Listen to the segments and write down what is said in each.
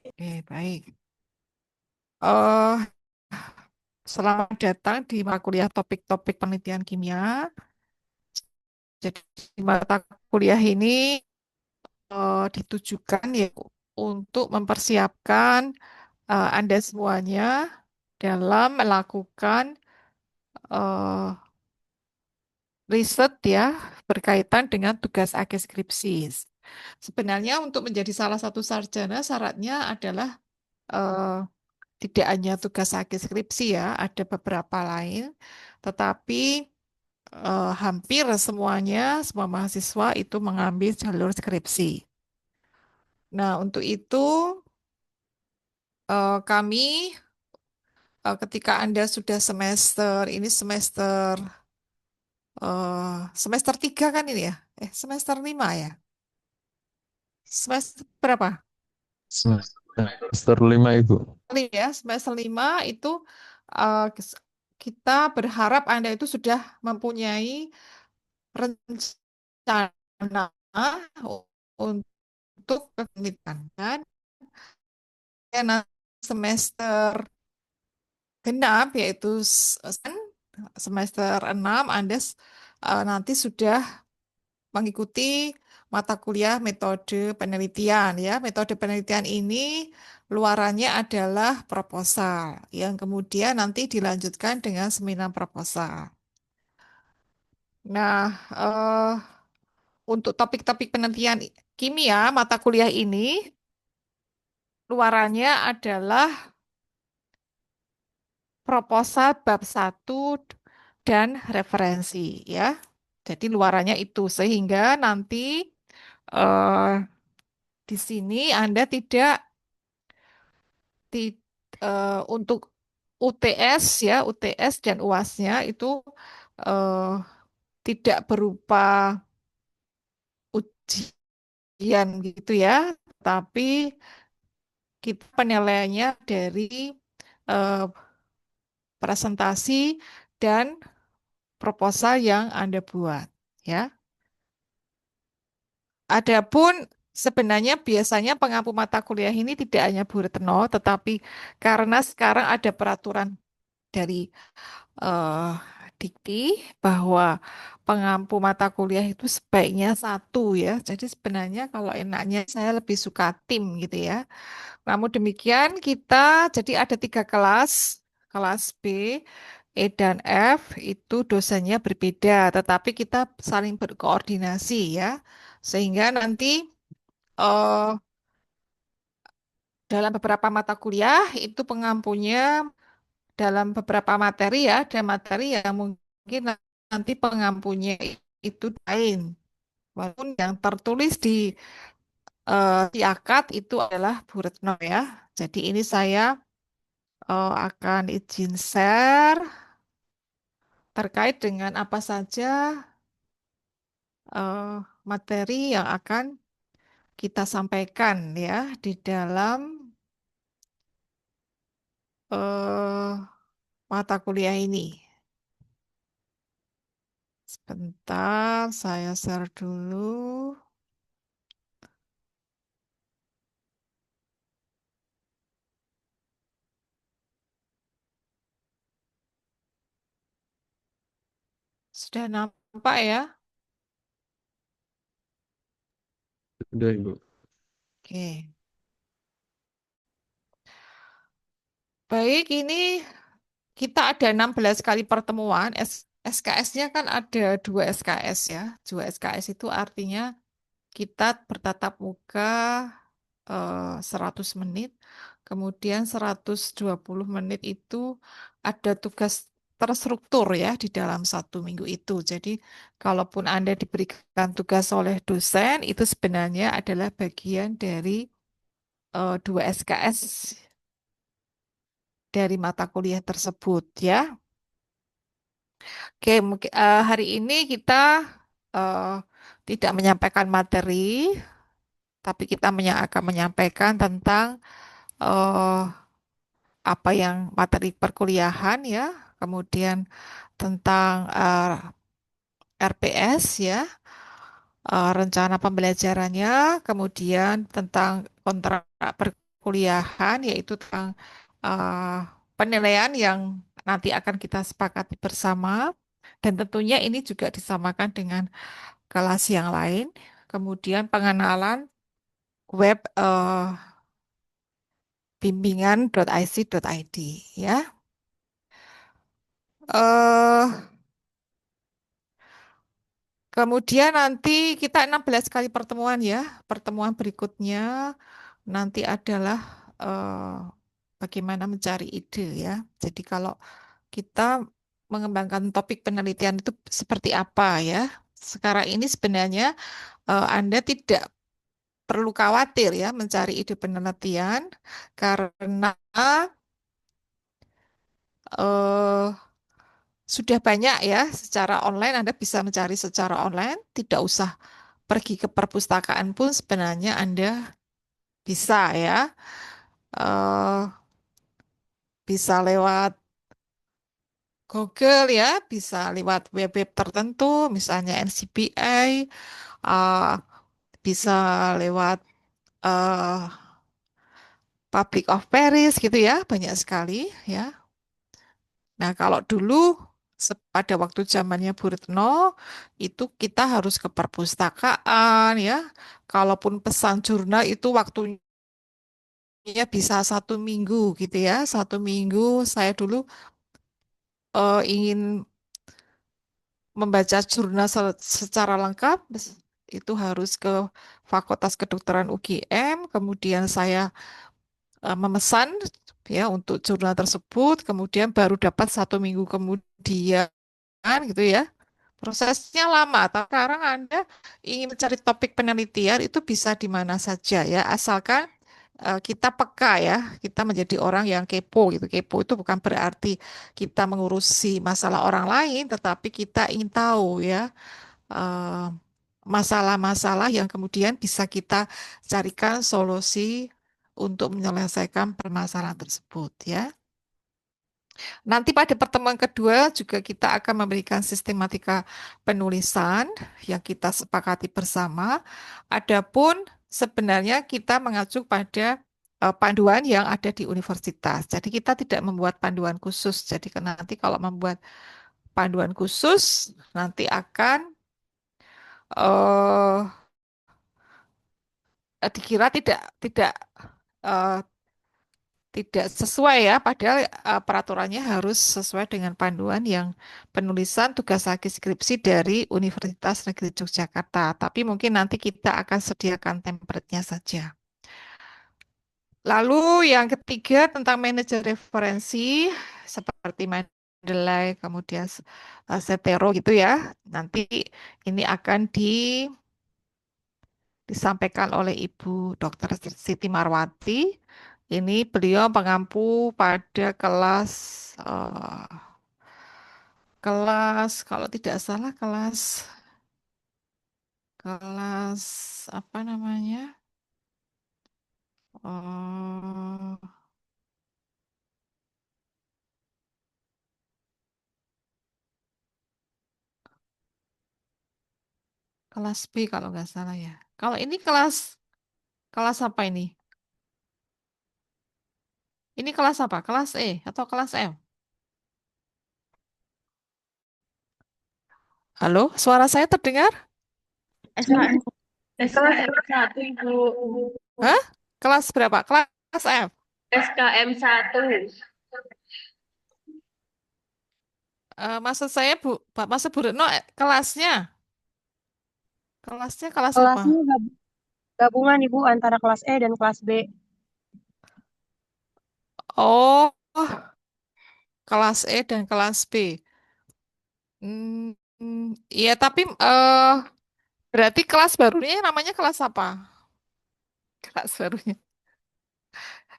Oke, baik. Eh, Selamat datang di mata kuliah topik-topik penelitian kimia. Jadi mata kuliah ini ditujukan ya untuk mempersiapkan Anda semuanya dalam melakukan eh, riset ya berkaitan dengan tugas akhir skripsi. Sebenarnya untuk menjadi salah satu sarjana syaratnya adalah eh, tidak hanya tugas akhir skripsi ya, ada beberapa lain, tetapi hampir semuanya, semua mahasiswa itu mengambil jalur skripsi. Nah, untuk itu kami ketika Anda sudah semester 3 kan ini ya? Semester 5 ya? Semester berapa? Semester 5 Ibu. Ya, semester 5 itu kita berharap Anda itu sudah mempunyai rencana untuk penelitian dan nanti semester genap yaitu semester 6 Anda nanti sudah mengikuti mata kuliah metode penelitian ya. Metode penelitian ini luarannya adalah proposal yang kemudian nanti dilanjutkan dengan seminar proposal. Nah, untuk topik-topik penelitian kimia mata kuliah ini luarannya adalah proposal bab satu dan referensi ya. Jadi luarannya itu sehingga nanti eh, di sini Anda tidak ti- untuk UTS ya, UTS dan UASnya itu eh, tidak berupa ujian gitu ya, tapi kita penilaiannya dari eh, presentasi dan proposal yang Anda buat ya. Adapun sebenarnya biasanya pengampu mata kuliah ini tidak hanya Bu Retno, tetapi karena sekarang ada peraturan dari eh, Dikti bahwa pengampu mata kuliah itu sebaiknya satu ya. Jadi sebenarnya kalau enaknya saya lebih suka tim gitu ya. Namun demikian kita jadi ada 3 kelas, kelas B, E dan F itu dosennya berbeda, tetapi kita saling berkoordinasi ya. Sehingga nanti eh, dalam beberapa mata kuliah itu pengampunya dalam beberapa materi ya, ada materi yang mungkin nanti pengampunya itu lain. Walaupun yang tertulis di akad itu adalah Bu Retno ya. Jadi ini saya akan izin share terkait dengan apa saja eh, materi yang akan kita sampaikan ya di dalam eh, mata kuliah ini. Sebentar, saya share dulu. Sudah nampak ya? Udah Ibu. Oke. Baik, ini kita ada 16 kali pertemuan. SKS-nya kan ada 2 SKS ya. 2 SKS itu artinya kita bertatap muka 100 menit. Kemudian 120 menit itu ada tugas terstruktur ya di dalam 1 minggu itu. Jadi kalaupun Anda diberikan tugas oleh dosen, itu sebenarnya adalah bagian dari 2 SKS dari mata kuliah tersebut ya. Oke, mungkin hari ini kita eh, tidak menyampaikan materi, tapi kita akan menyampaikan tentang eh, apa yang materi perkuliahan ya, kemudian tentang RPS ya, rencana pembelajarannya, kemudian tentang kontrak kuliahan, yaitu tentang eh, penilaian yang nanti akan kita sepakati bersama. Dan tentunya ini juga disamakan dengan kelas yang lain. Kemudian pengenalan web bimbingan.ic.id ya. eh Kemudian nanti kita 16 kali pertemuan ya. Pertemuan berikutnya nanti adalah bagaimana mencari ide ya. Jadi kalau kita mengembangkan topik penelitian itu seperti apa ya. Sekarang ini sebenarnya Anda tidak perlu khawatir ya mencari ide penelitian karena eh, sudah banyak ya secara online. Anda bisa mencari secara online, tidak usah pergi ke perpustakaan pun sebenarnya Anda bisa ya. eh Bisa lewat Google ya, bisa lewat web-web tertentu, misalnya NCBI, eh, bisa lewat eh, Public of Paris gitu ya, banyak sekali ya. Nah, kalau dulu pada waktu zamannya Bu Retno itu kita harus ke perpustakaan ya. Kalaupun pesan jurnal itu waktunya bisa 1 minggu gitu ya. 1 minggu saya dulu ingin membaca jurnal secara lengkap itu harus ke Fakultas Kedokteran UGM. Kemudian saya memesan ya untuk jurnal tersebut. Kemudian baru dapat 1 minggu kemudian gitu ya. Prosesnya lama, tapi sekarang Anda ingin mencari topik penelitian itu bisa di mana saja ya, asalkan kita peka ya, kita menjadi orang yang kepo gitu. Kepo itu bukan berarti kita mengurusi masalah orang lain, tetapi kita ingin tahu ya eh, masalah-masalah yang kemudian bisa kita carikan solusi untuk menyelesaikan permasalahan tersebut ya. Nanti pada pertemuan kedua juga kita akan memberikan sistematika penulisan yang kita sepakati bersama. Adapun sebenarnya kita mengacu pada panduan yang ada di universitas. Jadi kita tidak membuat panduan khusus. Jadi nanti kalau membuat panduan khusus nanti akan eh dikira tidak eh, tidak sesuai ya, padahal peraturannya harus sesuai dengan panduan yang penulisan tugas akhir skripsi dari Universitas Negeri Yogyakarta. Tapi mungkin nanti kita akan sediakan template-nya saja. Lalu yang ketiga tentang manajer referensi seperti Mendeley, kemudian Setero gitu ya. Nanti ini akan disampaikan oleh Ibu Dr. Siti Marwati. Ini beliau mengampu pada eh, kelas kalau tidak salah kelas apa namanya? eh, Kelas B kalau nggak salah ya. Kalau ini kelas kelas apa ini? Ini kelas apa? Kelas E atau kelas M? Halo, suara saya terdengar? SKM SKM 1 Ibu. Hah? Kelas berapa? Kelas F. SKM 1. Maksud saya maksud Bu Retno kelasnya kelas apa? Kelasnya gabungan Ibu antara kelas E dan kelas B. Oh, kelas E dan kelas B. Iya, tapi berarti kelas barunya namanya kelas apa? Kelas barunya.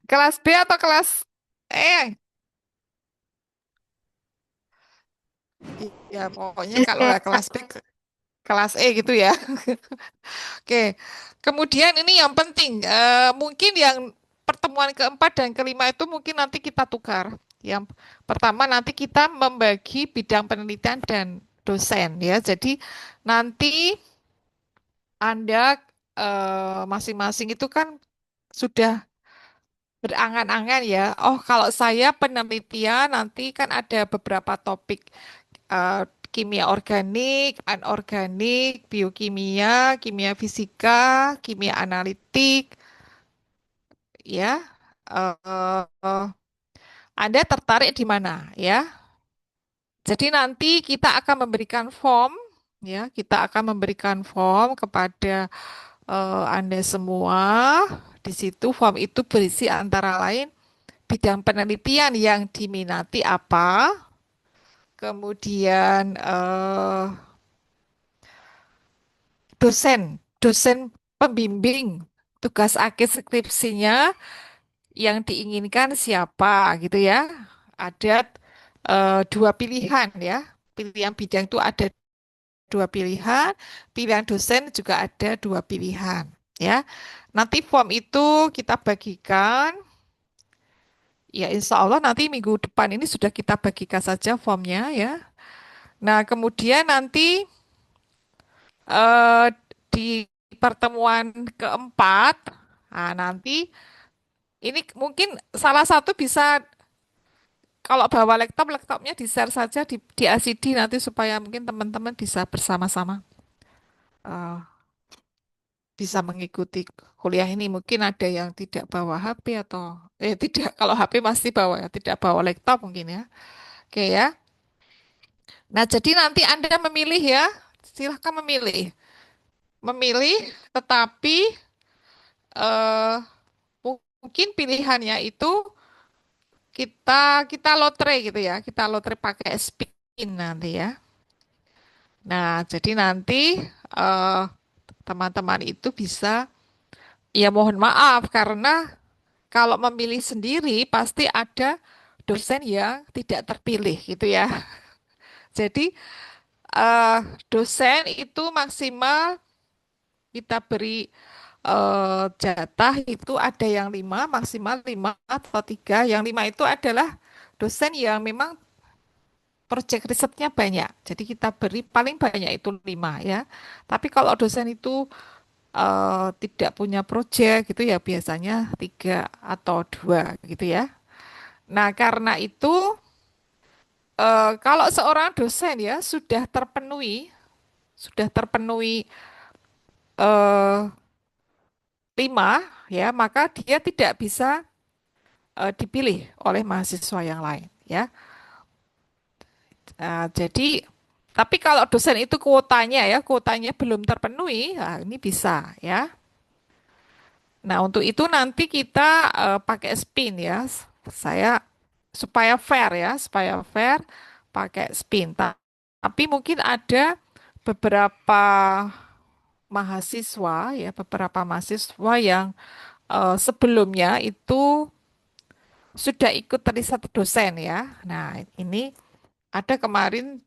Kelas B atau kelas E? Ya, pokoknya kalau nggak SKM kelas B, kelas E gitu ya. Oke. Kemudian ini yang penting, mungkin yang pertemuan keempat dan kelima itu mungkin nanti kita tukar. Yang pertama nanti kita membagi bidang penelitian dan dosen ya. Jadi nanti Anda masing-masing itu kan sudah berangan-angan ya. Oh, kalau saya penelitian nanti kan ada beberapa topik eh, kimia organik, anorganik, biokimia, kimia fisika, kimia analitik, ya. Anda tertarik di mana ya? Jadi nanti kita akan memberikan form, ya, kita akan memberikan form kepada Anda semua. Di situ form itu berisi antara lain bidang penelitian yang diminati apa, kemudian dosen pembimbing, tugas akhir skripsinya yang diinginkan siapa gitu ya. Ada dua pilihan ya. Pilihan bidang itu ada dua pilihan, pilihan dosen juga ada dua pilihan ya. Nanti form itu kita bagikan, ya insya Allah nanti minggu depan ini sudah kita bagikan saja formnya ya. Nah kemudian nanti eh, di pertemuan keempat, nah nanti ini mungkin salah satu bisa kalau bawa laptop, laptopnya di-share saja di LCD nanti supaya mungkin teman-teman bisa bersama-sama eh, bisa mengikuti kuliah ini. Mungkin ada yang tidak bawa HP atau tidak, kalau HP pasti bawa ya, tidak bawa laptop mungkin ya. Oke ya. Nah, jadi nanti Anda memilih ya. Silahkan memilih. Memilih tetapi eh, mungkin pilihannya itu kita lotre gitu ya. Kita lotre pakai spin nanti ya. Nah, jadi nanti eh, teman-teman itu bisa, ya mohon maaf karena kalau memilih sendiri pasti ada dosen yang tidak terpilih gitu ya. Jadi eh, dosen itu maksimal kita beri jatah itu ada yang lima, maksimal lima atau tiga. Yang lima itu adalah dosen yang memang proyek risetnya banyak. Jadi kita beri paling banyak itu lima ya. Tapi kalau dosen itu tidak punya proyek gitu ya biasanya tiga atau dua gitu ya. Nah karena itu kalau seorang dosen ya sudah terpenuhi eh, lima ya maka dia tidak bisa dipilih oleh mahasiswa yang lain ya. Jadi tapi kalau dosen itu kuotanya belum terpenuhi, nah, ini bisa ya. Nah, untuk itu nanti kita pakai spin ya. Saya supaya fair pakai spin. Tapi mungkin ada beberapa beberapa mahasiswa yang sebelumnya itu sudah ikut riset dosen ya. Nah, ini ada kemarin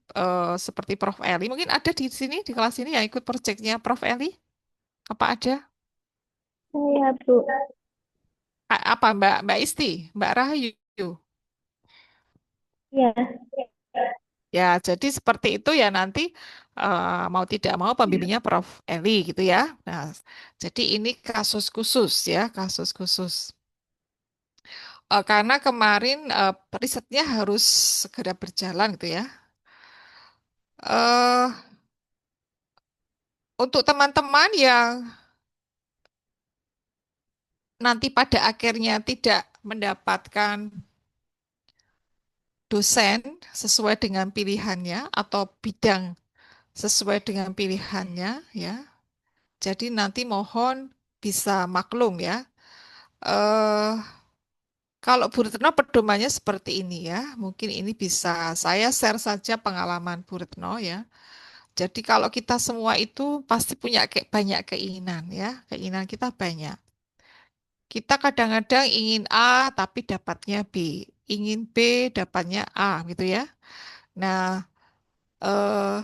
seperti Prof. Eli, mungkin ada di sini di kelas ini yang ikut proyeknya Prof. Eli? Apa ada? Iya, Bu. Apa Mbak Mbak Isti, Mbak Rahayu? Iya. Ya, jadi seperti itu ya nanti mau tidak mau pembimbingnya Prof. Eli gitu ya. Nah, jadi ini kasus khusus ya, kasus khusus. Karena kemarin risetnya harus segera berjalan gitu ya. eh untuk teman-teman yang nanti pada akhirnya tidak mendapatkan dosen sesuai dengan pilihannya atau bidang sesuai dengan pilihannya ya. Jadi nanti mohon bisa maklum ya. Eh kalau Bu Retno pedomannya seperti ini ya. Mungkin ini bisa saya share saja pengalaman Bu Retno ya. Jadi kalau kita semua itu pasti punya banyak keinginan ya. Keinginan kita banyak. Kita kadang-kadang ingin A tapi dapatnya B. Ingin B dapatnya A gitu ya. Nah, eh,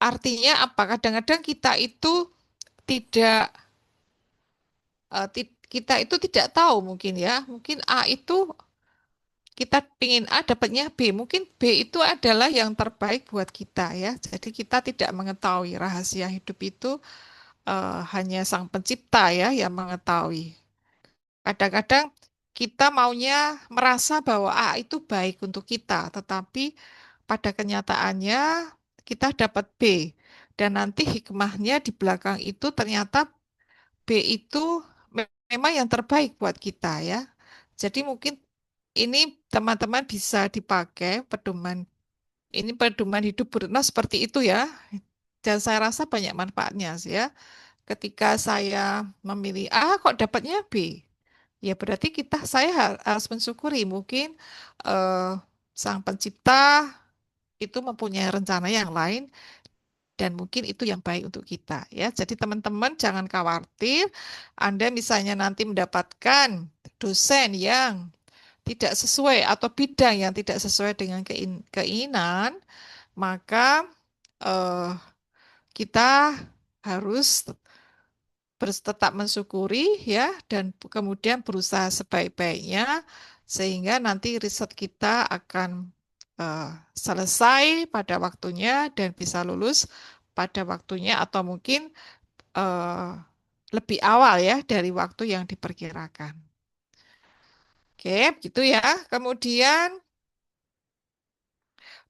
artinya apa? Kadang-kadang kita itu tidak kita itu tidak tahu mungkin ya. Mungkin A itu kita pingin A dapatnya B. Mungkin B itu adalah yang terbaik buat kita ya. Jadi kita tidak mengetahui rahasia hidup itu hanya Sang Pencipta ya yang mengetahui. Kadang-kadang kita maunya merasa bahwa itu baik untuk kita, tetapi pada kenyataannya kita dapat B. Dan nanti hikmahnya di belakang itu ternyata B itu memang yang terbaik buat kita ya. Jadi mungkin ini teman-teman bisa dipakai pedoman ini pedoman hidup Bu Retno seperti itu ya. Dan saya rasa banyak manfaatnya sih ya. Ketika saya memilih A kok dapatnya B. Ya berarti saya harus mensyukuri mungkin eh, Sang Pencipta itu mempunyai rencana yang lain dan mungkin itu yang baik untuk kita ya. Jadi teman-teman jangan khawatir Anda misalnya nanti mendapatkan dosen yang tidak sesuai atau bidang yang tidak sesuai dengan keinginan, maka eh, kita harus tetap mensyukuri ya dan kemudian berusaha sebaik-baiknya sehingga nanti riset kita akan selesai pada waktunya dan bisa lulus pada waktunya atau mungkin eh, lebih awal ya dari waktu yang diperkirakan. Oke, gitu ya. Kemudian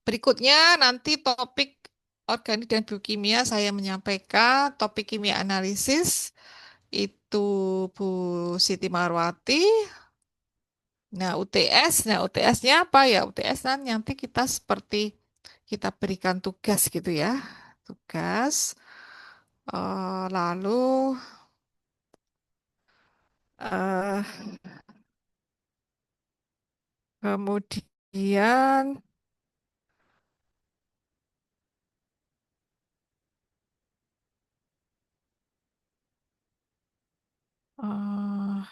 berikutnya nanti topik organik dan biokimia saya menyampaikan topik kimia analisis itu Bu Siti Marwati. Nah, UTS-nya apa ya? UTS kan nanti kita seperti kita berikan tugas gitu ya. Tugas. Lalu eh, kemudian eh,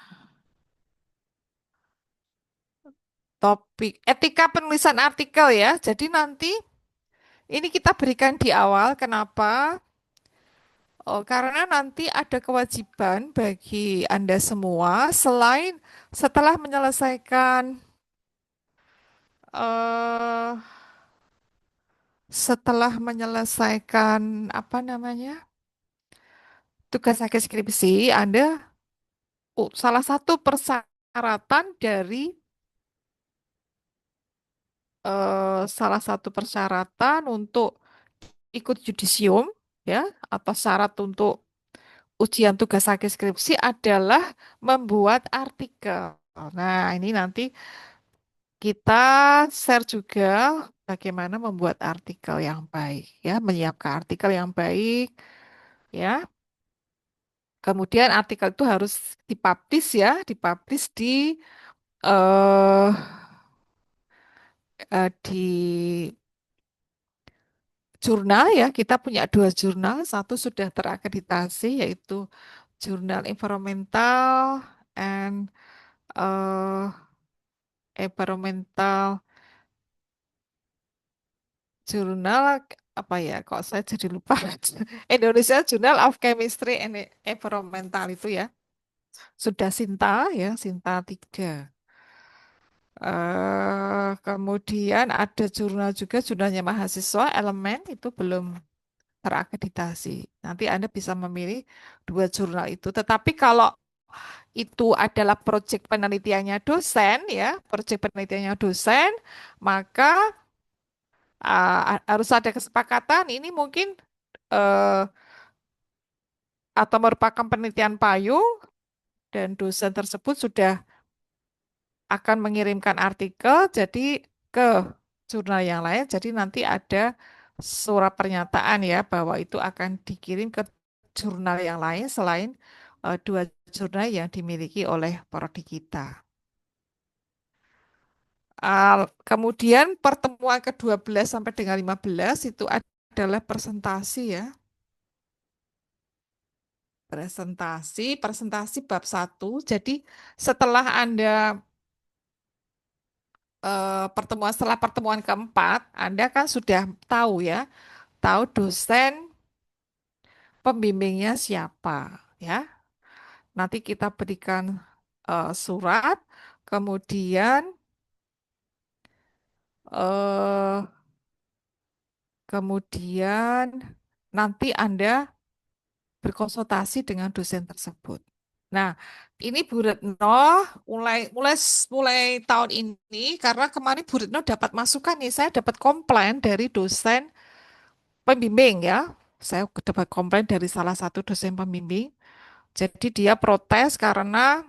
topik etika penulisan artikel ya. Jadi nanti ini kita berikan di awal. Kenapa? Oh, karena nanti ada kewajiban bagi Anda semua selain setelah menyelesaikan eh setelah menyelesaikan apa namanya? Tugas akhir skripsi, Anda salah satu persyaratan dari salah satu persyaratan untuk ikut yudisium ya atau syarat untuk ujian tugas akhir skripsi adalah membuat artikel. Nah, ini nanti kita share juga bagaimana membuat artikel yang baik, ya, menyiapkan artikel yang baik, ya. Kemudian artikel itu harus dipublish ya, dipublish eh, di jurnal ya. Kita punya dua jurnal, satu sudah terakreditasi yaitu Jurnal Environmental and eh, Environmental Jurnal apa ya? Kok saya jadi lupa. Indonesia Journal of Chemistry and Environmental itu ya. Sudah Sinta ya, Sinta 3. Kemudian ada jurnal juga, jurnalnya mahasiswa, elemen itu belum terakreditasi. Nanti Anda bisa memilih dua jurnal itu. Tetapi kalau itu adalah proyek penelitiannya dosen, ya, proyek penelitiannya dosen, maka harus ada kesepakatan. Ini mungkin eh, atau merupakan penelitian payung dan dosen tersebut sudah akan mengirimkan artikel jadi ke jurnal yang lain. Jadi nanti ada surat pernyataan ya bahwa itu akan dikirim ke jurnal yang lain selain dua jurnal yang dimiliki oleh prodi kita. Kemudian pertemuan ke-12 sampai dengan 15 itu adalah presentasi ya. Presentasi bab satu. Jadi setelah Anda setelah pertemuan keempat, Anda kan sudah tahu ya, tahu dosen pembimbingnya siapa ya. Nanti kita berikan surat, kemudian eh, kemudian nanti Anda berkonsultasi dengan dosen tersebut. Nah, Ini Bu Retno mulai mulai mulai tahun ini karena kemarin Bu Retno dapat masukan nih, saya dapat komplain dari dosen pembimbing ya. Saya dapat komplain dari salah satu dosen pembimbing. Jadi dia protes karena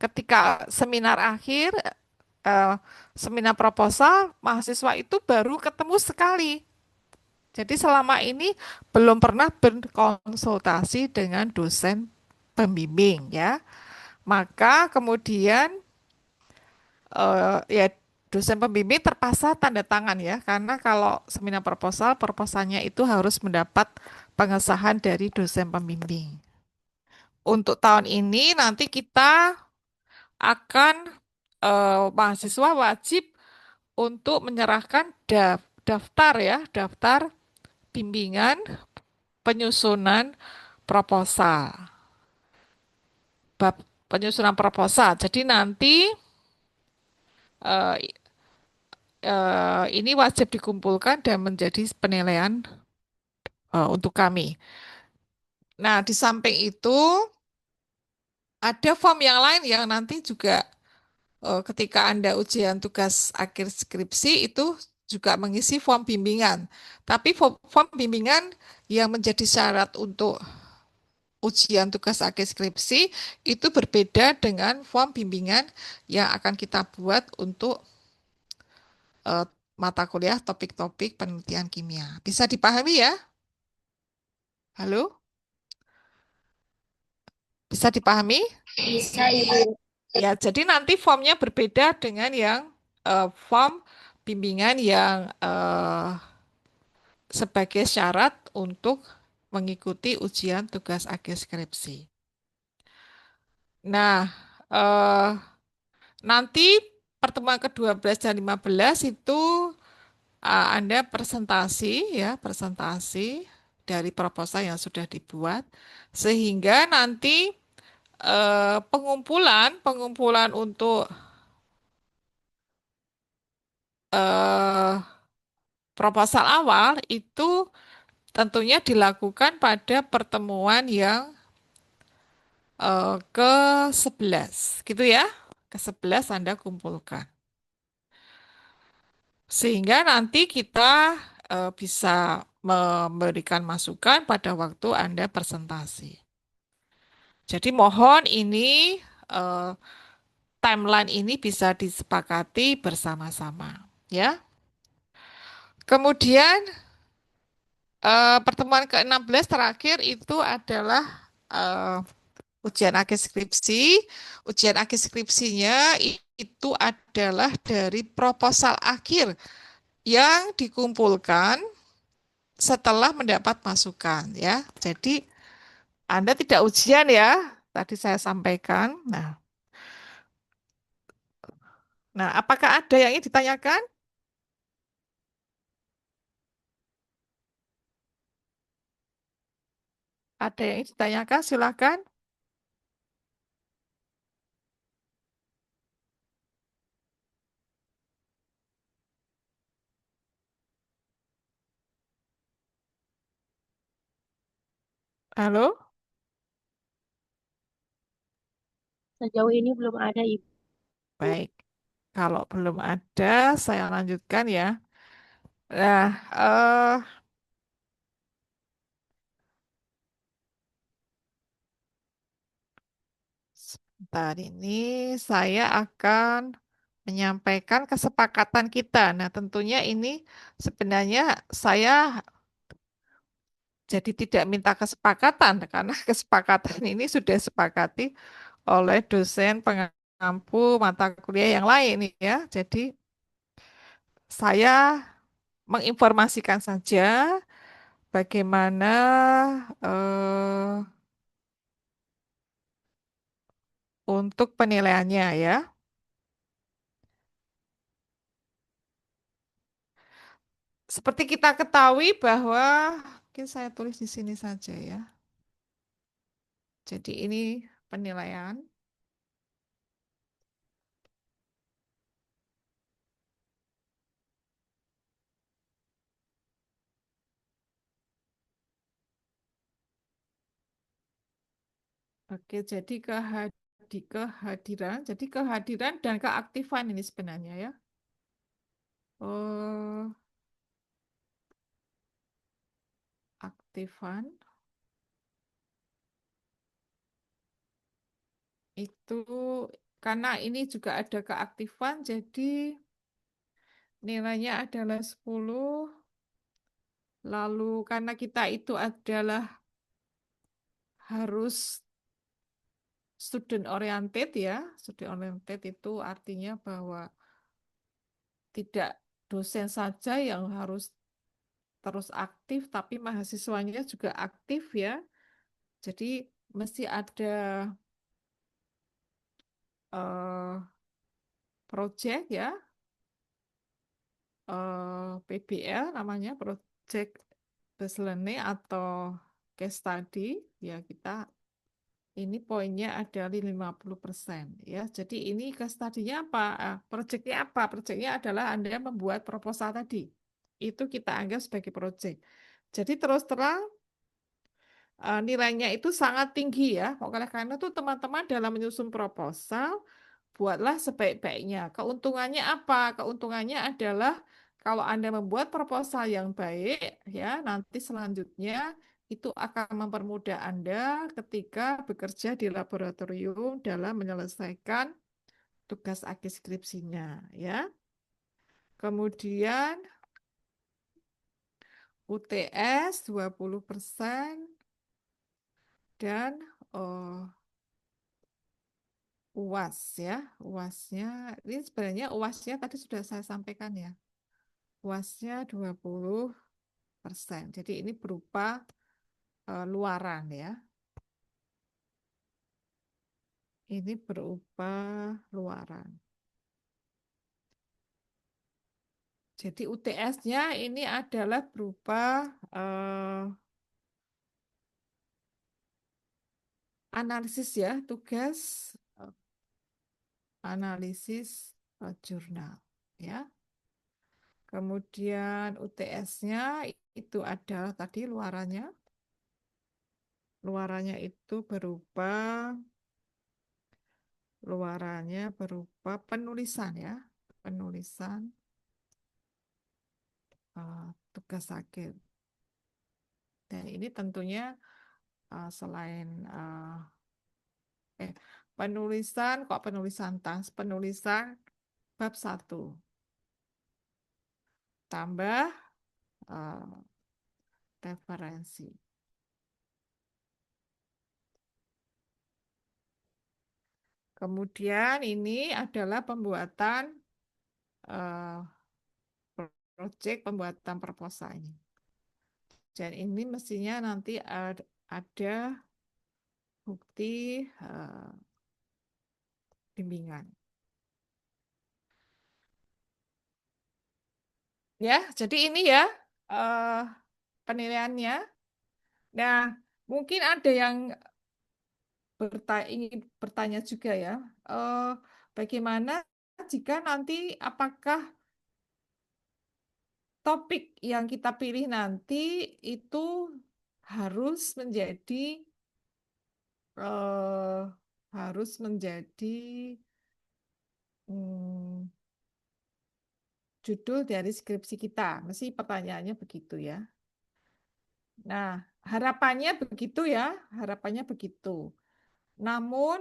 ketika seminar akhir, eh, seminar proposal, mahasiswa itu baru ketemu sekali. Jadi selama ini belum pernah berkonsultasi dengan dosen pembimbing ya. Maka kemudian ya dosen pembimbing terpaksa tanda tangan ya, karena kalau seminar proposal, proposalnya itu harus mendapat pengesahan dari dosen pembimbing. Untuk tahun ini nanti kita akan mahasiswa wajib untuk menyerahkan daftar ya, daftar bimbingan penyusunan proposal, bab penyusunan proposal. Jadi nanti eh, ini wajib dikumpulkan dan menjadi penilaian untuk kami. Nah, di samping itu ada form yang lain yang nanti juga ketika Anda ujian tugas akhir skripsi itu juga mengisi form bimbingan. Tapi form bimbingan yang menjadi syarat untuk ujian tugas akhir skripsi itu berbeda dengan form bimbingan yang akan kita buat untuk eh, mata kuliah topik-topik penelitian kimia. Bisa dipahami ya? Halo? Bisa dipahami? Bisa, Ibu. Ya, jadi nanti formnya berbeda dengan yang form bimbingan yang sebagai syarat untuk mengikuti ujian tugas akhir skripsi. Nah, eh, nanti pertemuan ke-12 dan 15 itu Anda presentasi ya, presentasi dari proposal yang sudah dibuat sehingga nanti pengumpulan untuk eh, proposal awal itu tentunya dilakukan pada pertemuan yang ke-11, gitu ya. Ke-11 Anda kumpulkan. Sehingga nanti kita bisa memberikan masukan pada waktu Anda presentasi. Jadi mohon ini eh, timeline ini bisa disepakati bersama-sama, ya. Kemudian pertemuan ke-16 terakhir itu adalah ujian akhir skripsi. Ujian akhir skripsinya itu adalah dari proposal akhir yang dikumpulkan setelah mendapat masukan ya. Jadi Anda tidak ujian ya. Tadi saya sampaikan. Nah, apakah ada yang ingin ditanyakan? Ada yang ingin ditanyakan? Silakan. Halo? Sejauh ini belum ada, Ibu. Baik. Kalau belum ada, saya lanjutkan ya. Nah, sebentar ini saya akan menyampaikan kesepakatan kita. Nah, tentunya ini sebenarnya saya jadi tidak minta kesepakatan karena kesepakatan ini sudah disepakati oleh dosen pengampu mata kuliah yang lain ya. Jadi saya menginformasikan saja bagaimana eh, untuk penilaiannya ya. Seperti kita ketahui bahwa mungkin saya tulis di sini saja ya. Jadi ini penilaian. Oke, jadi kehadiran di kehadiran. Jadi kehadiran dan keaktifan ini sebenarnya ya. Oh, aktifan itu karena ini juga ada keaktifan, jadi nilainya adalah 10. Lalu karena kita itu adalah harus student oriented ya. Student oriented itu artinya bahwa tidak dosen saja yang harus terus aktif, tapi mahasiswanya juga aktif ya. Jadi mesti ada project ya, PBL namanya, project based learning atau case study ya, kita ini poinnya ada di 50% ya. Jadi ini case study-nya apa? Projectnya apa? Projectnya adalah Anda membuat proposal tadi. Itu kita anggap sebagai project. Jadi terus terang nilainya itu sangat tinggi ya. Oleh karena itu teman-teman dalam menyusun proposal, buatlah sebaik-baiknya. Keuntungannya apa? Keuntungannya adalah kalau Anda membuat proposal yang baik, ya, nanti selanjutnya itu akan mempermudah Anda ketika bekerja di laboratorium dalam menyelesaikan tugas akhir skripsinya, ya. Kemudian UTS 20% dan UAS ya. UASnya ini sebenarnya UASnya tadi sudah saya sampaikan ya. UASnya 20%. Jadi ini berupa luaran ya. Ini berupa luaran. Jadi UTS-nya ini adalah berupa analisis ya, tugas analisis jurnal ya. Kemudian UTS-nya itu ada tadi luarannya. Luarannya itu berupa penulisan ya, penulisan tugas akhir. Dan ini tentunya selain penulisan bab 1 tambah referensi. Kemudian ini adalah pembuatan proyek pembuatan proposal ini. Dan ini mestinya nanti ada bukti bimbingan. Ya, jadi ini ya penilaiannya. Nah, mungkin ada yang ingin bertanya juga ya, bagaimana jika nanti apakah topik yang kita pilih nanti itu harus menjadi eh, harus menjadi hmm, judul dari skripsi kita. Mesti pertanyaannya begitu ya. Nah, harapannya begitu ya, harapannya begitu. Namun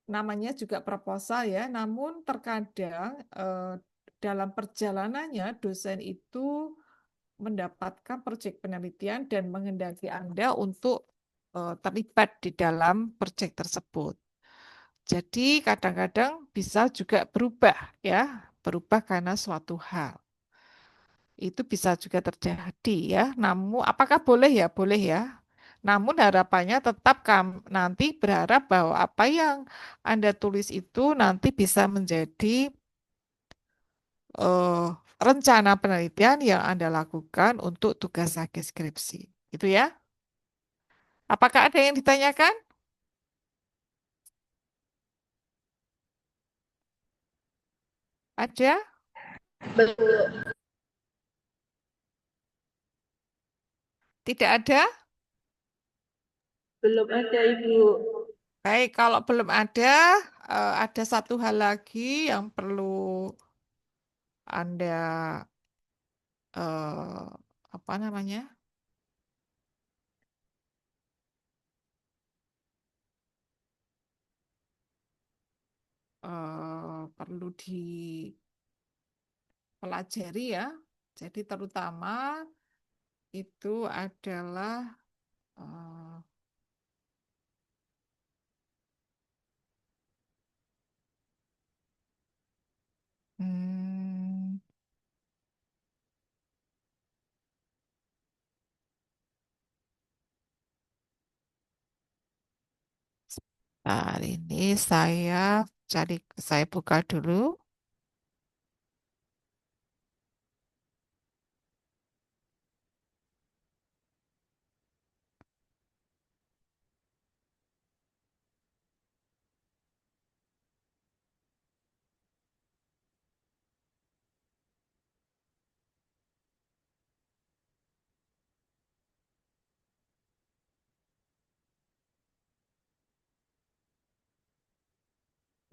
namanya juga proposal ya, namun terkadang dalam perjalanannya dosen itu mendapatkan proyek penelitian dan menghendaki Anda untuk terlibat di dalam proyek tersebut. Jadi kadang-kadang bisa juga berubah ya, berubah karena suatu hal. Itu bisa juga terjadi ya. Namun apakah boleh ya? Boleh ya. Namun harapannya tetap nanti berharap bahwa apa yang Anda tulis itu nanti bisa menjadi eh, rencana penelitian yang Anda lakukan untuk tugas akhir skripsi. Gitu ya. Apakah ada yang ditanyakan? Ada? Tidak ada? Belum ada, Ibu. Baik, kalau belum ada satu hal lagi yang perlu Anda eh, apa namanya? Perlu dipelajari ya. Jadi terutama itu adalah eh, hmm, hari ini cari saya buka dulu.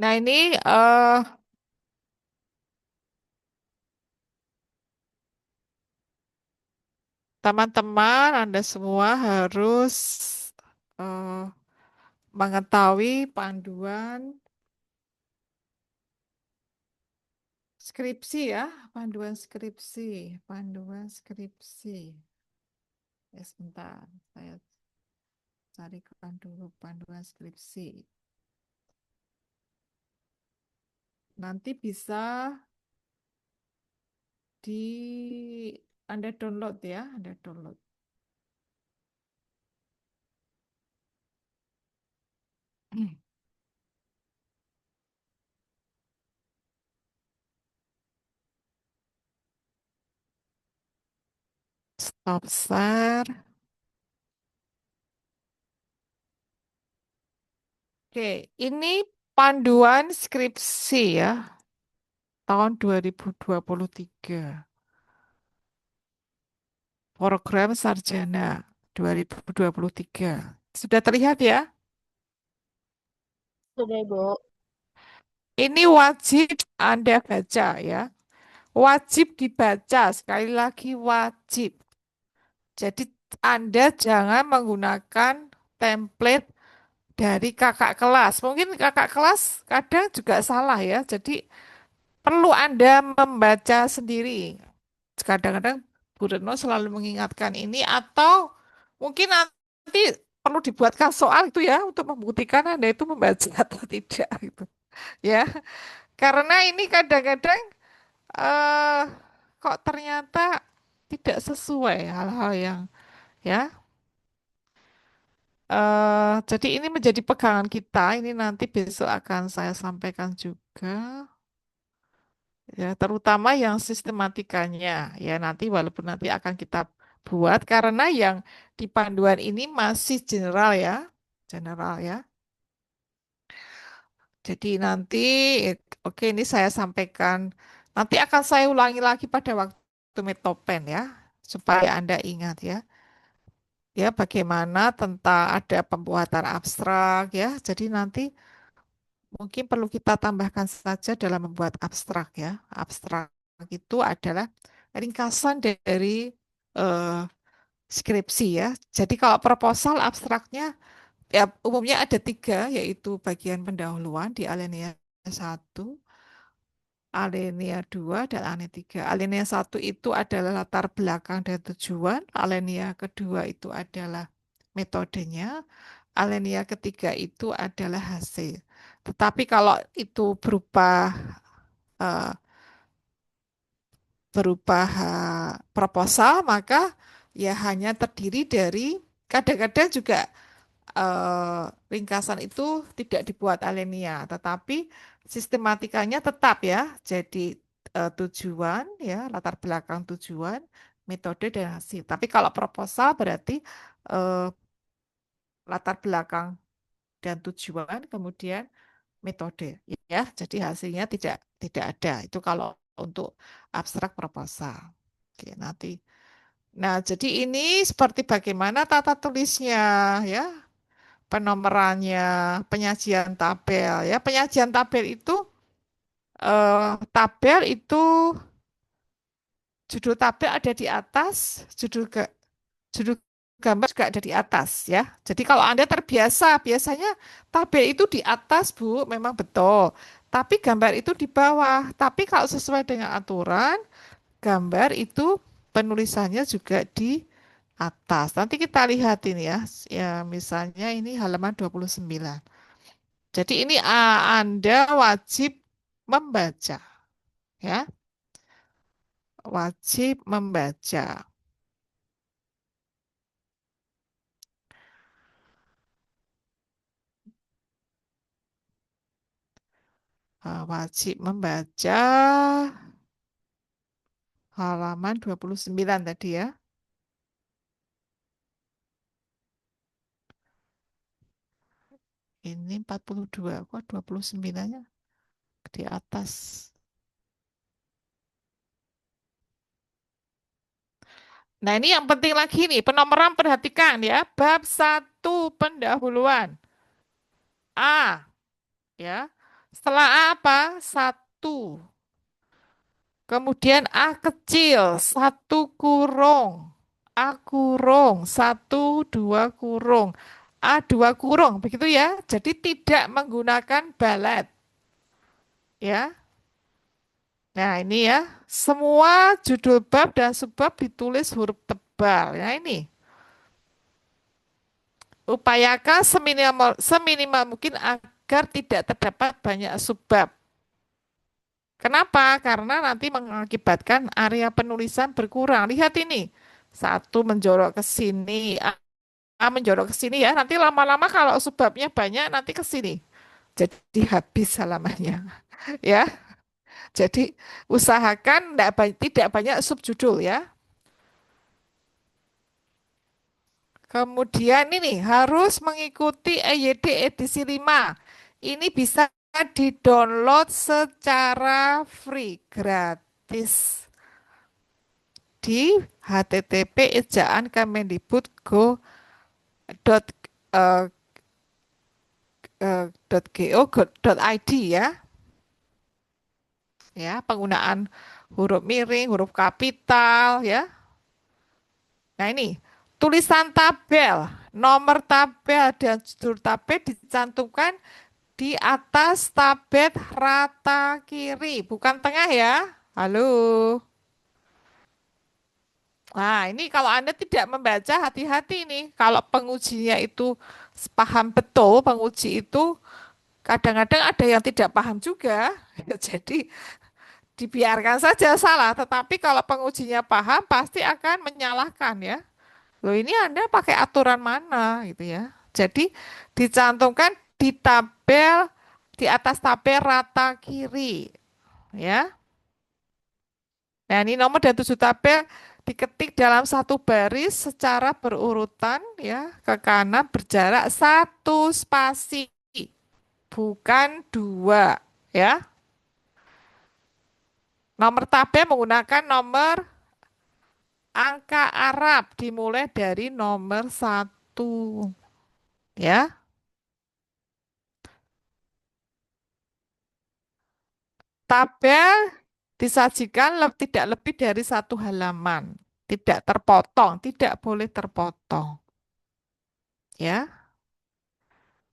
Nah ini teman-teman, Anda semua harus eh, mengetahui panduan skripsi ya, panduan skripsi. Ya, sebentar, saya carikan dulu panduan skripsi. Nanti bisa Anda download ya, Anda download. Stop share. Oke, ini panduan skripsi ya, tahun 2023. Program Sarjana 2023. Sudah terlihat ya? Sudah, Ibu. Ini wajib Anda baca ya. Wajib dibaca, sekali lagi wajib. Jadi Anda jangan menggunakan template dari kakak kelas. Mungkin kakak kelas kadang juga salah ya. Jadi perlu Anda membaca sendiri. Kadang-kadang Bu Retno selalu mengingatkan ini atau mungkin nanti perlu dibuatkan soal itu ya untuk membuktikan Anda itu membaca atau tidak gitu. Ya, karena ini kadang-kadang eh kok ternyata tidak sesuai hal-hal yang ya. Jadi ini menjadi pegangan kita. Ini nanti besok akan saya sampaikan juga. Ya, terutama yang sistematikanya. Ya, nanti walaupun nanti akan kita buat karena yang di panduan ini masih general ya. General ya. Jadi nanti oke ini saya sampaikan. Nanti akan saya ulangi lagi pada waktu Metopen ya. Supaya Anda ingat ya. Ya, bagaimana tentang ada pembuatan abstrak ya. Jadi nanti mungkin perlu kita tambahkan saja dalam membuat abstrak ya. Abstrak itu adalah ringkasan dari eh, skripsi ya. Jadi kalau proposal abstraknya ya umumnya ada tiga, yaitu bagian pendahuluan di alinea satu, alinea 2, dan alinea 3. Alinea satu itu adalah latar belakang dan tujuan. Alinea kedua itu adalah metodenya. Alinea ketiga itu adalah hasil. Tetapi kalau itu eh, proposal, maka ya hanya terdiri dari kadang-kadang juga ringkasan itu tidak dibuat alinea, tetapi sistematikanya tetap ya. Jadi tujuan ya, latar belakang tujuan, metode dan hasil. Tapi kalau proposal berarti eh, latar belakang dan tujuan, kemudian metode ya. Jadi hasilnya tidak tidak ada. Itu kalau untuk abstrak proposal. Oke, nanti. Nah, jadi ini seperti bagaimana tata tulisnya ya. penomorannya, penyajian tabel ya. Penyajian tabel itu tabel itu judul tabel ada di atas, judul gambar juga ada di atas ya. Jadi kalau Anda terbiasa, biasanya tabel itu di atas, Bu, memang betul. Tapi gambar itu di bawah. Tapi kalau sesuai dengan aturan, gambar itu penulisannya juga di atas. Nanti kita lihat ini ya. Ya, misalnya ini halaman 29. Jadi ini Anda wajib membaca ya. Wajib membaca. Wajib membaca halaman 29 tadi ya. Ini 42, kok 29-nya di atas. Nah, ini yang penting lagi nih, penomoran perhatikan ya. Bab 1 pendahuluan. A, ya. Setelah A apa? 1. Kemudian A kecil, 1 kurung. A kurung, 1, 2 kurung. A 2 kurung, begitu ya. Jadi tidak menggunakan balet. Ya. Nah, ini ya. Semua judul bab dan subbab ditulis huruf tebal. Ya, ini. Upayakan seminimal mungkin agar tidak terdapat banyak subbab. Kenapa? Karena nanti mengakibatkan area penulisan berkurang. Lihat ini. Satu menjorok ke sini, A menjorok ke sini ya. Nanti lama-lama kalau subbabnya banyak nanti ke sini. Jadi habis halamannya. Ya. Jadi usahakan tidak banyak subjudul ya. Kemudian ini harus mengikuti EYD edisi 5. Ini bisa di-download secara free, gratis di http://go.id ya. Ya, penggunaan huruf miring, huruf kapital ya. Nah, ini tulisan tabel, nomor tabel dan judul tabel dicantumkan di atas tabel rata kiri, bukan tengah ya. Halo. Nah, ini kalau Anda tidak membaca, hati-hati nih. Kalau pengujinya itu paham betul, penguji itu kadang-kadang ada yang tidak paham juga. Jadi dibiarkan saja salah, tetapi kalau pengujinya paham pasti akan menyalahkan ya. Loh, ini Anda pakai aturan mana gitu ya. Jadi dicantumkan di tabel di atas tabel rata kiri ya. Nah, ini nomor dan tujuh tabel diketik dalam satu baris secara berurutan ya, ke kanan berjarak 1 spasi, bukan 2 ya. Nomor tabel menggunakan nomor angka Arab dimulai dari nomor 1 ya. Tabel disajikan tidak lebih dari 1 halaman. Tidak terpotong, tidak boleh terpotong. Ya.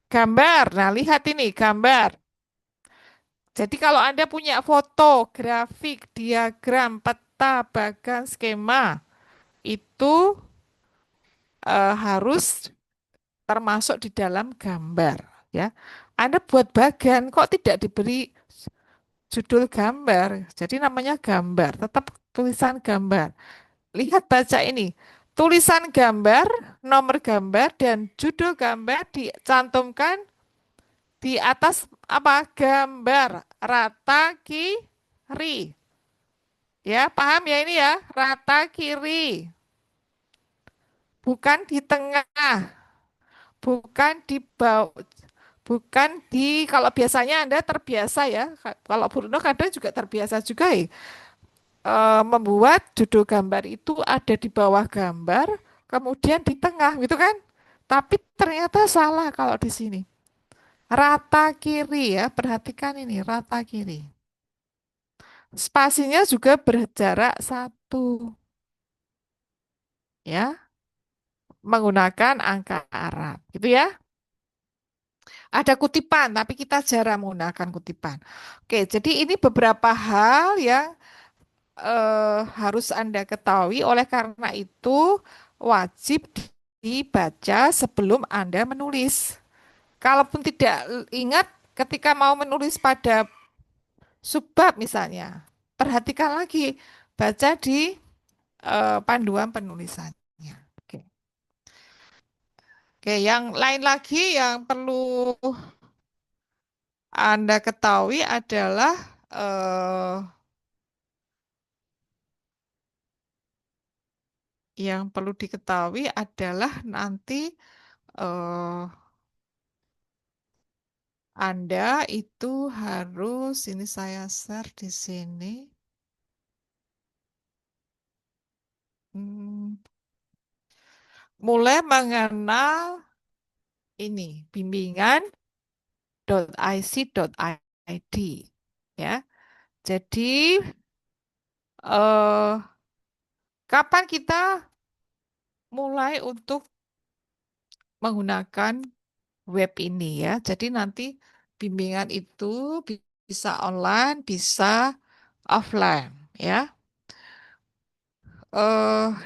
Gambar. Nah, lihat ini gambar. Jadi kalau Anda punya foto, grafik, diagram, peta, bagan, skema, itu harus termasuk di dalam gambar. Ya, Anda buat bagan, kok tidak diberi judul gambar? Jadi namanya gambar, tetap tulisan gambar. Lihat baca ini. Tulisan gambar, nomor gambar, dan judul gambar dicantumkan di atas apa? Gambar rata kiri. Ya, paham ya ini ya? Rata kiri. Bukan di tengah, bukan di bawah, bukan di kalau biasanya Anda terbiasa ya. Kalau Bruno kadang juga terbiasa juga ya. Membuat judul gambar itu ada di bawah gambar, kemudian di tengah, gitu kan? Tapi ternyata salah kalau di sini. Rata kiri ya, perhatikan ini rata kiri. Spasinya juga berjarak satu ya, menggunakan angka Arab, gitu ya. Ada kutipan, tapi kita jarang menggunakan kutipan. Oke, jadi ini beberapa hal yang harus Anda ketahui. Oleh karena itu, wajib dibaca sebelum Anda menulis. Kalaupun tidak ingat ketika mau menulis pada subbab misalnya, perhatikan lagi, baca di panduan penulisannya. Oke. Oke, yang lain lagi yang perlu Anda ketahui adalah yang perlu diketahui adalah nanti eh, Anda itu harus, ini saya share di sini. Hmm, mulai mengenal ini bimbingan.ic.id ya. Jadi eh, kapan kita mulai untuk menggunakan web ini ya. Jadi nanti bimbingan itu bisa online, bisa offline ya.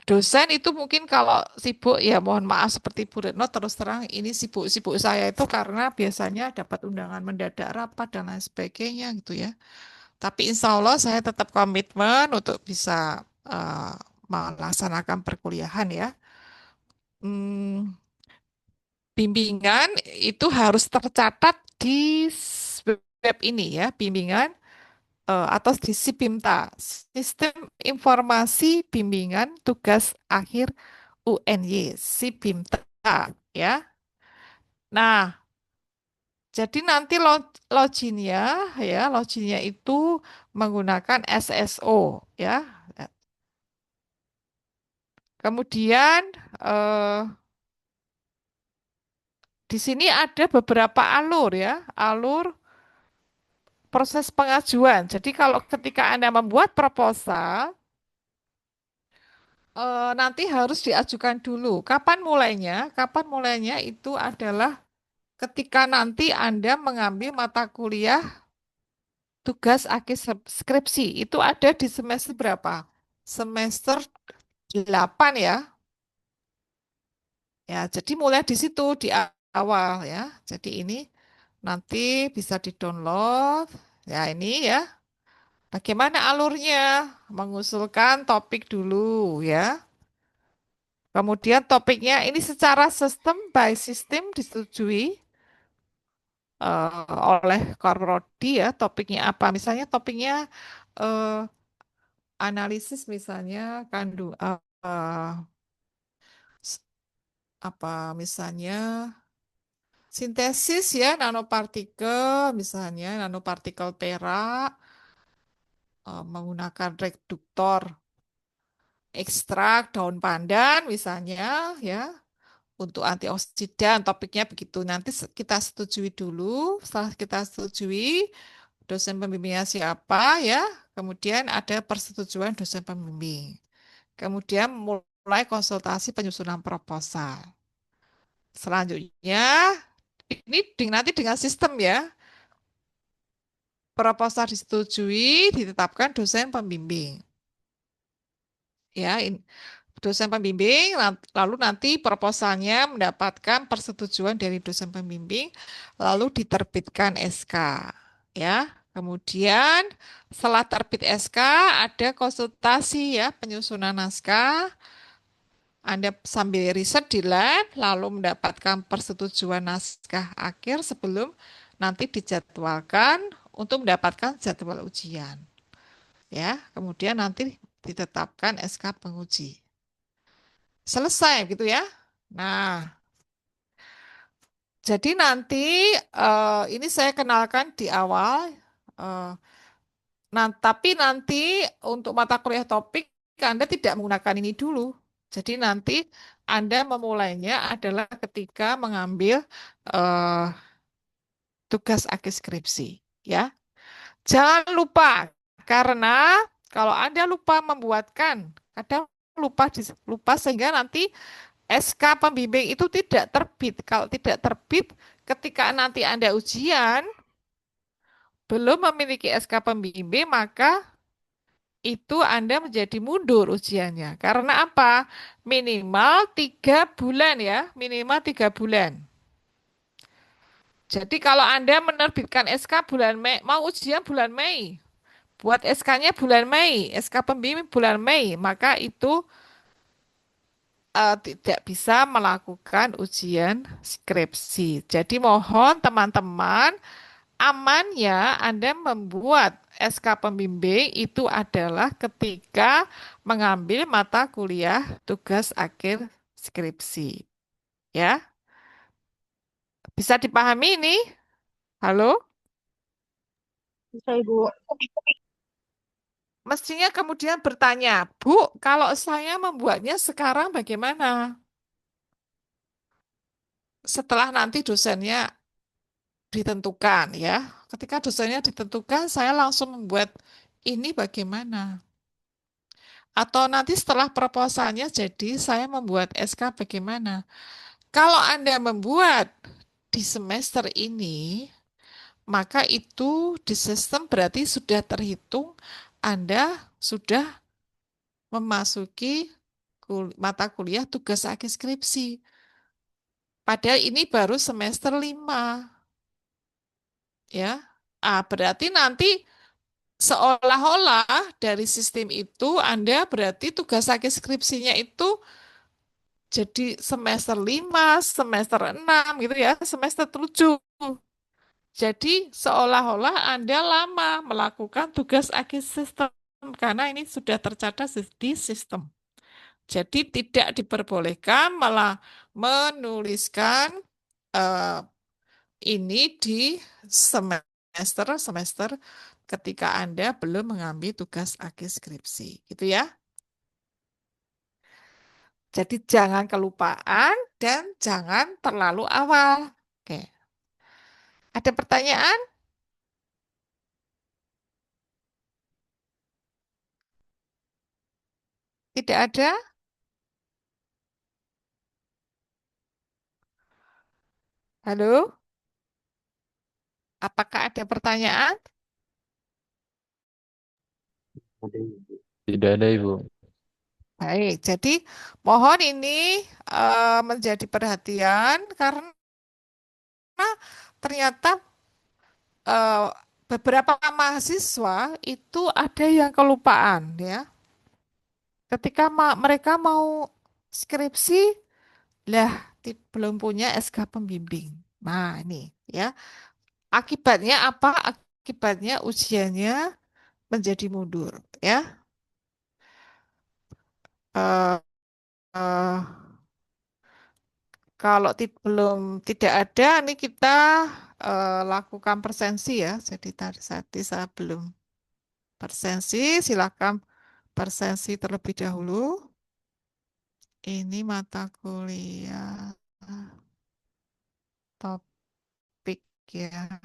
Dosen itu mungkin kalau sibuk ya mohon maaf seperti Bu Retno terus terang ini sibuk-sibuk saya itu karena biasanya dapat undangan mendadak rapat dan lain sebagainya gitu ya. Tapi insya Allah saya tetap komitmen untuk bisa eh, melaksanakan perkuliahan ya. Hmm, bimbingan itu harus tercatat di web ini ya, bimbingan atau di SIBIMTA, Sistem Informasi Bimbingan Tugas Akhir UNY, SIBIMTA ya. Nah, jadi nanti loginnya ya, loginnya itu menggunakan SSO ya. Kemudian eh, di sini ada beberapa alur ya, alur proses pengajuan. Jadi kalau ketika Anda membuat proposal, nanti harus diajukan dulu. Kapan mulainya? Kapan mulainya itu adalah ketika nanti Anda mengambil mata kuliah tugas akhir skripsi. Itu ada di semester berapa? Semester 8 ya. Ya, jadi mulai di situ di awal ya. Jadi ini nanti bisa di-download. Ya, ini ya. Bagaimana alurnya? Mengusulkan topik dulu ya. Kemudian topiknya ini secara sistem by sistem disetujui oleh Korprodi ya. Topiknya apa? Misalnya topiknya eh, analisis misalnya s- apa misalnya sintesis ya nanopartikel misalnya nanopartikel perak menggunakan reduktor ekstrak daun pandan misalnya ya untuk antioksidan topiknya begitu. Nanti kita setujui dulu. Setelah kita setujui, dosen pembimbingnya siapa ya. Kemudian ada persetujuan dosen pembimbing. Kemudian mulai konsultasi penyusunan proposal. Selanjutnya, ini nanti dengan sistem ya. Proposal disetujui, ditetapkan dosen pembimbing. Ya, dosen pembimbing, lalu nanti proposalnya mendapatkan persetujuan dari dosen pembimbing, lalu diterbitkan SK. Ya, kemudian setelah terbit SK ada konsultasi ya penyusunan naskah. Anda sambil riset di lab, lalu mendapatkan persetujuan naskah akhir sebelum nanti dijadwalkan untuk mendapatkan jadwal ujian. Ya, kemudian nanti ditetapkan SK penguji. Selesai gitu ya. Nah, jadi nanti ini saya kenalkan di awal. eh, nah, tapi nanti untuk mata kuliah topik Anda tidak menggunakan ini dulu. Jadi nanti Anda memulainya adalah ketika mengambil eh, tugas akhir skripsi, ya. Jangan lupa, karena kalau Anda lupa membuatkan, kadang lupa sehingga nanti SK pembimbing itu tidak terbit. Kalau tidak terbit, ketika nanti Anda ujian, belum memiliki SK pembimbing, maka itu Anda menjadi mundur ujiannya. Karena apa? Minimal 3 bulan ya, minimal 3 bulan. Jadi kalau Anda menerbitkan SK bulan Mei, mau ujian bulan Mei, buat SK-nya bulan Mei, SK pembimbing bulan Mei, maka itu tidak bisa melakukan ujian skripsi. Jadi mohon teman-teman, amannya Anda membuat SK pembimbing itu adalah ketika mengambil mata kuliah tugas akhir skripsi. Ya, bisa dipahami ini? Halo? Bisa Ibu. Mestinya kemudian bertanya, Bu, kalau saya membuatnya sekarang bagaimana? Setelah nanti dosennya ditentukan ya. Ketika dosennya ditentukan, saya langsung membuat ini bagaimana? Atau nanti setelah proposalnya jadi saya membuat SK bagaimana? Kalau Anda membuat di semester ini, maka itu di sistem berarti sudah terhitung Anda sudah memasuki mata kuliah tugas akhir skripsi. Padahal ini baru semester 5, ya. Berarti nanti seolah-olah dari sistem itu Anda berarti tugas akhir skripsinya itu jadi semester 5, semester 6 gitu ya, semester 7. Jadi seolah-olah Anda lama melakukan tugas akhir sistem karena ini sudah tercatat di sistem. Jadi tidak diperbolehkan malah menuliskan eh, ini di semester-semester ketika Anda belum mengambil tugas akhir skripsi, gitu ya. Jadi jangan kelupaan dan jangan terlalu awal. Oke, ada pertanyaan? Tidak ada? Halo? Apakah ada pertanyaan? Tidak ada Ibu. Baik, jadi mohon ini menjadi perhatian karena ternyata eh, beberapa mahasiswa itu ada yang kelupaan ya. Ketika mereka mau skripsi, lah belum punya SK pembimbing. Nah, ini ya. Akibatnya apa? Akibatnya ujiannya menjadi mundur ya. Eh, eh, kalau tidak ada, ini kita lakukan persensi ya. Jadi tadi saya belum persensi, silakan persensi terlebih dahulu. Ini mata kuliah topik ya.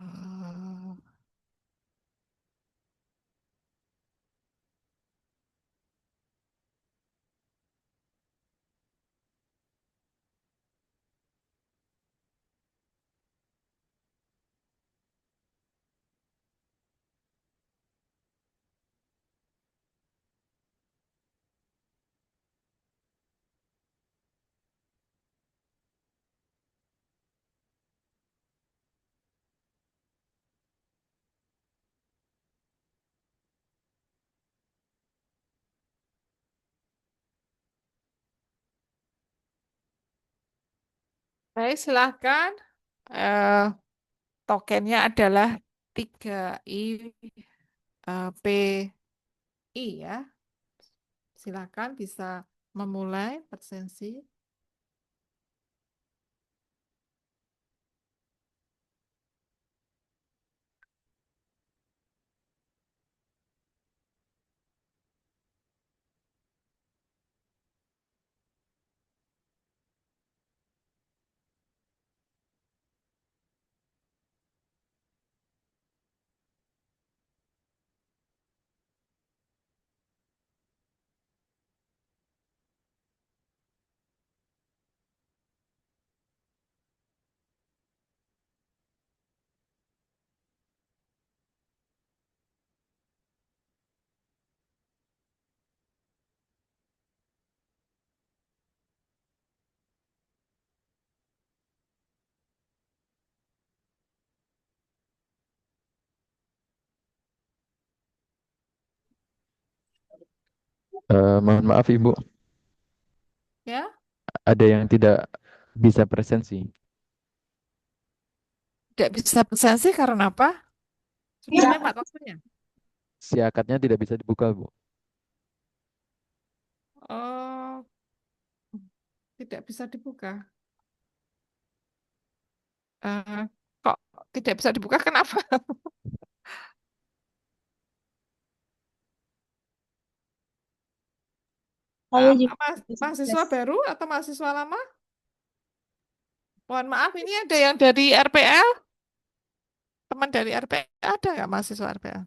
Eh, Baik, silakan. Eh, Tokennya adalah 3I PI ya. Silakan bisa memulai persensi. Mohon maaf Ibu, Ya, ada yang tidak bisa presensi. tidak bisa presensi karena apa? Sudah Ya, lewat waktunya. Si akadnya tidak bisa dibuka, Bu. Oh, tidak bisa dibuka. Eh, kok tidak bisa dibuka? Kenapa? saya juga Mahasiswa sukses. baru atau mahasiswa lama? Mohon maaf, ini ada yang dari RPL, teman dari RPL, ada nggak mahasiswa RPL?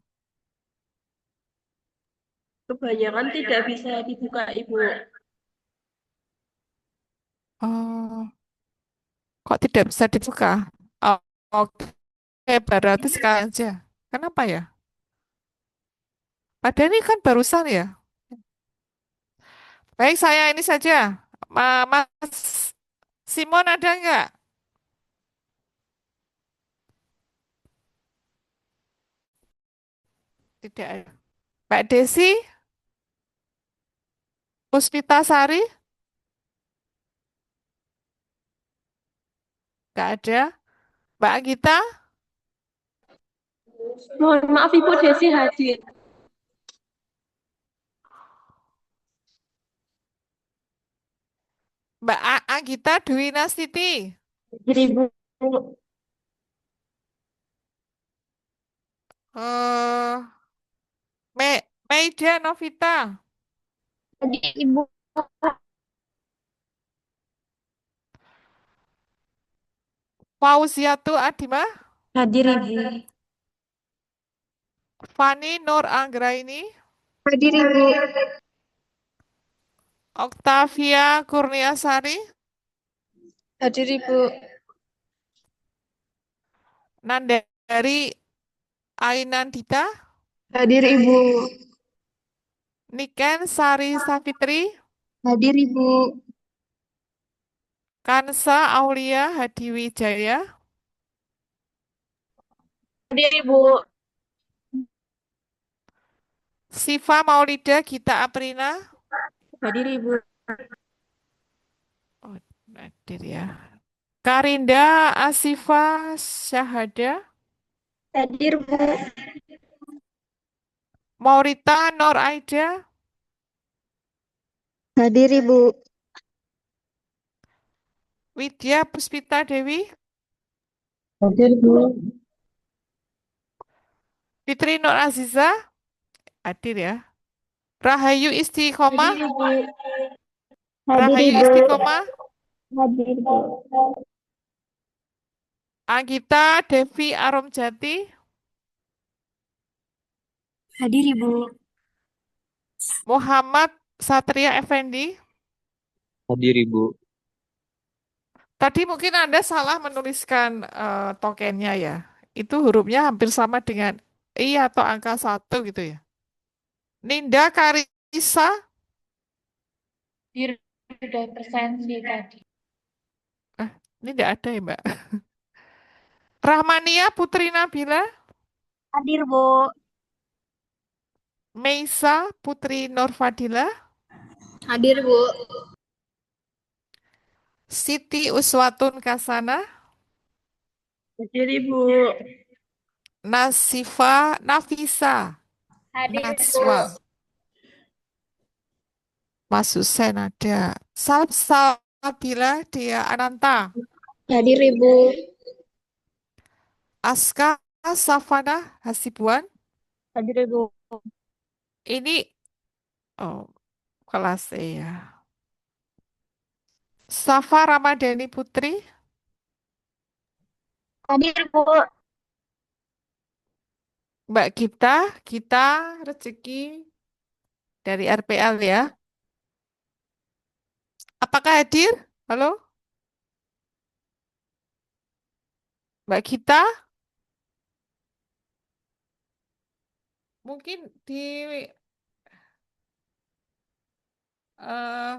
Kebanyakan tidak bisa dibuka, Ibu. Oh, kok tidak bisa dibuka? Oh, oke, berarti sekali aja. Kenapa ya? Padahal ini kan barusan ya. Baik, saya ini saja. Mas Simon ada nggak? Tidak ada. Mbak Desi, Puspita Sari, nggak ada. Mbak Anggita, Mohon maaf, Ibu Desi hadir. Anggita Dwi Nastiti, Hadir, Ibu. eh Meida Novita, Hadir, Ibu. Fauziatu Adima, Hadir, Ibu. Fani Nur Anggraini, Hadir, Ibu. Oktavia Kurniasari, Hadir, Ibu. Nandari Ainandita, Hadir, Ibu. Niken Sari Savitri, Hadir, Ibu. Kansa Aulia Hadiwijaya, Hadir, Ibu. Siva Maulida Gita Aprina, Hadir, Ibu. oh, hadir ya. Karinda Asifa Syahada, Hadir, Bu. Maurita Nur Aida, Hadir, Ibu. Widya Puspita Dewi, Hadir, Bu. Fitri Nur Aziza, hadir ya. Rahayu Hadir, Istiqomah, Ibu. Hadir, Rahayu Ibu. Istiqomah, Hadir, Bu. Anggita Devi Aromjati, Hadir, Ibu. Muhammad Satria Effendi. Hadir Ibu. Tadi mungkin Anda salah menuliskan tokennya ya. Itu hurufnya hampir sama dengan I atau angka satu gitu ya. Ninda Karisa, Hadir, sudah presensi tadi. ini tidak ada ya Mbak. Rahmania Putri Nabila, Hadir, Bu. Meisa Putri Nurfadila, Hadir, Bu. Siti Uswatun Kasana, Hadir, Ibu. Nasifa Nafisa, Hadir, Najwa, Bu. Mas Hussein ada. Salsabila Dia Ananta, Hadir, Ibu. Aska Safana Hasibuan. Hadir, Ibu. Ini oh, kelas E ya. Safa Ramadhani Putri, Hadir, Bu. Mbak Gita Rezeki dari RPL ya. Apakah hadir? Halo, Mbak Gita, mungkin eh,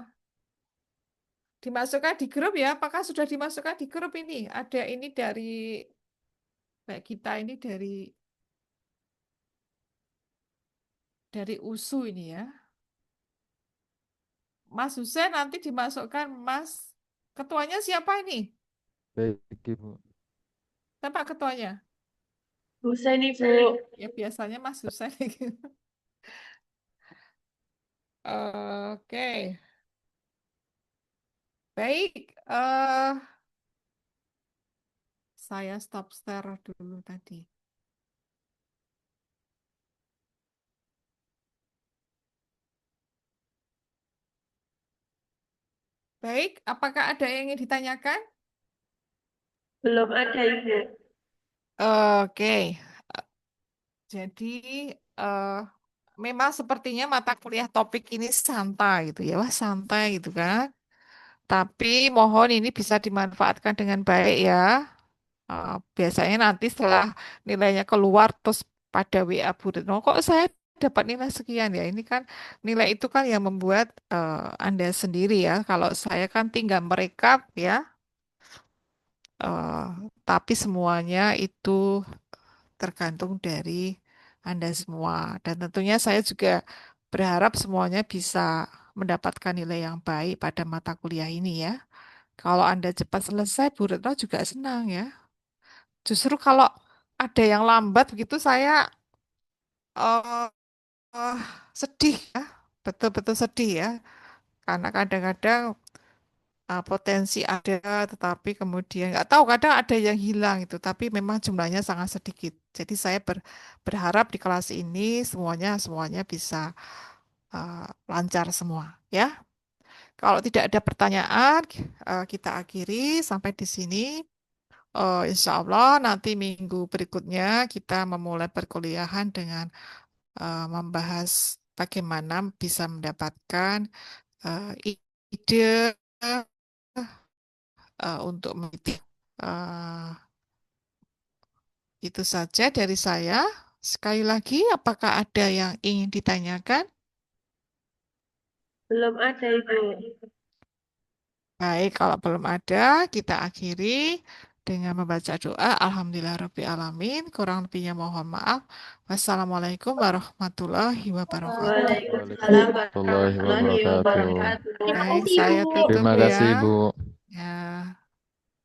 dimasukkan di grup ya. Apakah sudah dimasukkan di grup ini? Ada ini dari Mbak Gita ini dari USU ini ya. Mas Hussein nanti dimasukkan Mas. Ketuanya siapa ini? Baik, Ibu. Siapa ketuanya? Husain Ibu. Ya biasanya Mas Hussein. Oke, baik. Saya stop share dulu tadi. Baik, apakah ada yang ingin ditanyakan? Belum ada Ibu. Oke, jadi eh, memang sepertinya mata kuliah topik ini santai gitu ya, wah santai gitu kan. Tapi mohon ini bisa dimanfaatkan dengan baik ya. Biasanya nanti setelah nilainya keluar terus pada WA Bu Retno, kok saya dapat nilai sekian ya? Ini kan nilai itu kan yang membuat Anda sendiri ya. Kalau saya kan tinggal merekap ya, eh, tapi semuanya itu tergantung dari Anda semua. Dan tentunya saya juga berharap semuanya bisa mendapatkan nilai yang baik pada mata kuliah ini ya. Kalau Anda cepat selesai, Bu Retno juga senang ya. Justru kalau ada yang lambat begitu saya eh, eh, sedih ya, betul-betul sedih ya. Karena kadang-kadang potensi ada, tetapi kemudian nggak tahu kadang ada yang hilang itu, tapi memang jumlahnya sangat sedikit. Jadi saya berharap di kelas ini semuanya semuanya bisa lancar semua ya. Kalau tidak ada pertanyaan, kita akhiri sampai di sini. Insya Allah nanti minggu berikutnya kita memulai perkuliahan dengan membahas bagaimana bisa mendapatkan ide untuk meneliti. Eh, itu saja dari saya. Sekali lagi, apakah ada yang ingin ditanyakan? Belum ada Ibu. Baik, kalau belum ada, kita akhiri dengan membaca doa. Alhamdulillah Alamin. Kurang lebihnya mohon maaf. Wassalamualaikum warahmatullahi wabarakatuh. Waalaikumsalam Waalaikumsalam warahmatullahi warahmatullahi wabarakatuh. wabarakatuh. Terima Baik, kasih saya Ibu. tutup Terima ya. kasih, Ibu. Ya.